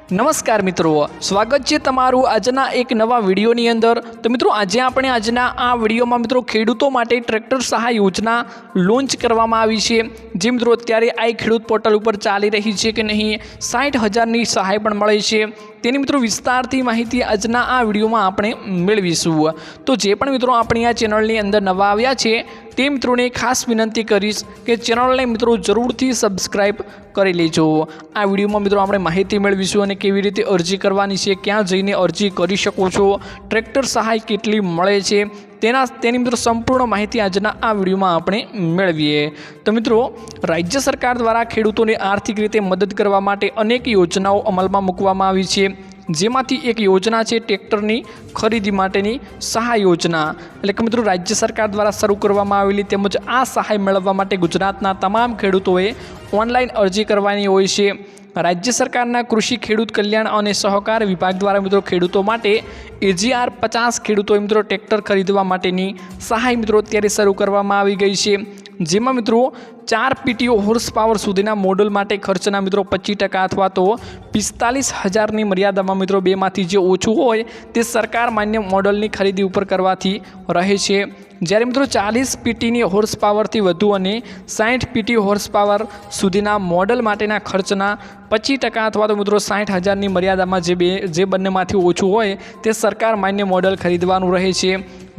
नमस्कार मित्रों, स्वागत है तमारू आजना एक नवा विडियोनी अंदर। तो मित्रों आज આપણે આજના આ વિડિયોમાં મિત્રો ખેડૂતો માટે ટ્રેક્ટર સહાય યોજના લોન્ચ કરવામાં આવી છે। જે મિત્રો અત્યારે આ ખેડૂત પોર્ટલ ઉપર ચાલી રહી છે કે નહીં, 60,000 ની સહાય પણ મળે છે તેની મિત્રો વિસ્તારથી માહિતી આજના આ વિડિયોમાં આપણે મેળવીશું। તો જે પણ મિત્રો આપણી આ ચેનલની અંદર નવા આવ્યા છે તે મિત્રોને ખાસ વિનંતી કરીશ કે ચેનલને મિત્રો જરૂરથી સબસ્ક્રાઇબ કરી લેજો। આ વિડિયોમાં મિત્રો આપણે માહિતી મેળવીશું અને કેવી રીતે અરજી કરવાની છે, ક્યાં જઈને અરજી કરી શકો છો, ટ્રેક્ટર સહાય કેટલી મળે છે તેની મિત્રો સંપૂર્ણ માહિતી આજના આ વિડિયોમાં આપણે મેળવીએ। તો મિત્રો રાજ્ય સરકાર દ્વારા ખેડૂતોને આર્થિક રીતે મદદ કરવા માટે અનેક યોજનાઓ અમલમાં મૂકવામાં આવી છે। જેમાંથી એક યોજના છે ટ્રેક્ટરની ખરીદી માટેની સહાય યોજના। એટલે કે મિત્રો રાજ્ય સરકાર દ્વારા શરૂ કરવામાં આવેલી તેમજ આ સહાય મેળવવા માટે ગુજરાતના તમામ ખેડૂતોએ ઓનલાઈન અરજી કરવાની હોય છે। राज्य सरकारना कृषि खेडूत कल्याण और सहकार विभाग द्वारा मित्रों खेडूतों माटे AGR 50 खेडूतों मित्रों ट्रेक्टर खरीदवा माटेनी सहाय मित्रों अत्यारे शरू करवामां आवी गई छे। जेमां मित्रों 4 PTO होर्स पावर सुधीना मॉडल माटे खर्चना मित्रों 25% अथवा तो 45,000 ની મર્યાદામાં मित्रों बेमांथी जे ओछું હોય તે सरकार मान्य मॉडलनी खरीदी उपर करवाथी रहे छे। જ્યારે મિત્રો 40 PTની હોર્સ પાવરથી વધુ અને 60 PT હોર્સ પાવર સુધીના મોડલ માટેના ખર્ચના 25% અથવા તો મિત્રો 60,000ની મર્યાદામાં જે બંનેમાંથી ઓછું હોય તે સરકાર માન્ય મોડલ ખરીદવાનું રહે છે।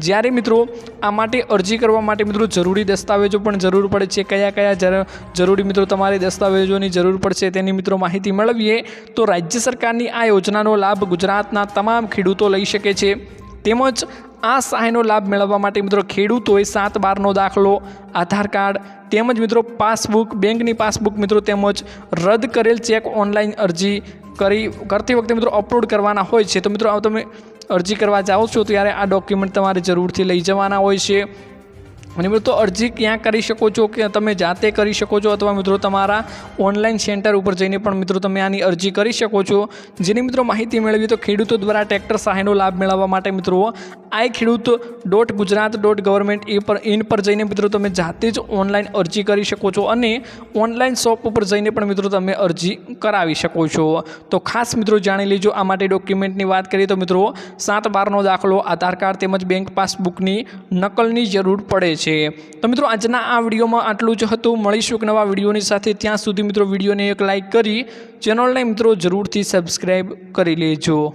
જ્યારે મિત્રો આ માટે અરજી કરવા માટે મિત્રો જરૂરી દસ્તાવેજો પણ જરૂર પડે છે। કયા જરૂરી મિત્રો તમારે દસ્તાવેજોની જરૂર પડશે તેની મિત્રો માહિતી મેળવીએ તો રાજ્ય સરકારની આ યોજનાનો લાભ ગુજરાતના તમામ ખેડૂતો લઈ શકે છે। તેમજ आ सहायनो लाभ मेळववा माटे मित्रों खेडूतोए 7/12 दाखलो, आधार कार्ड तेमज मित्रों पासबुक, बेंकनी पासबुक मित्रों तेमज रद्द करेल चेक ऑनलाइन अरजी करती वखते मित्रों अपलोड करवाना होय छे। तो मित्रों तमे अरजी करवा जाओ छो त्यारे आ डॉक्यूमेंट तमारे जरूरथी लई जवाना होय छे। અને મિત્રો અરજી ક્યાં કરી શકો છો કે તમે જાતે કરી શકો છો અથવા મિત્રો તમારા ઓનલાઈન સેન્ટર ઉપર જઈને પણ મિત્રો તમે આની અરજી કરી શકો છો। જેની મિત્રો માહિતી મેળવી તો ખેડૂતો દ્વારા ટ્રેક્ટર સહાયનો લાભ મેળવવા માટે મિત્રો iKhedoot.gujarat.government.in પર જઈને મિત્રો તમે જાતે જ ઓનલાઈન અરજી કરી શકો છો અને ઓનલાઈન શોપ ઉપર જઈને પણ મિત્રો તમે અરજી કરાવી શકો છો। તો ખાસ મિત્રો જાણી લેજો। આ માટે ડોક્યુમેન્ટની વાત કરીએ તો મિત્રો 7/12 દાખલો, આધાર કાર્ડ તેમજ બેંક પાસબુકની નકલની જરૂર પડે છે। तो मित्रों आजना आ विडियो में आटलू ज हतुं। मळीशुं एक नवा विडियोनी साथे। त्यां सुधी मित्रों विडियोने एक लाइक करी चेनलने मित्रों जरूरथी सब्सक्राइब करी लेजो।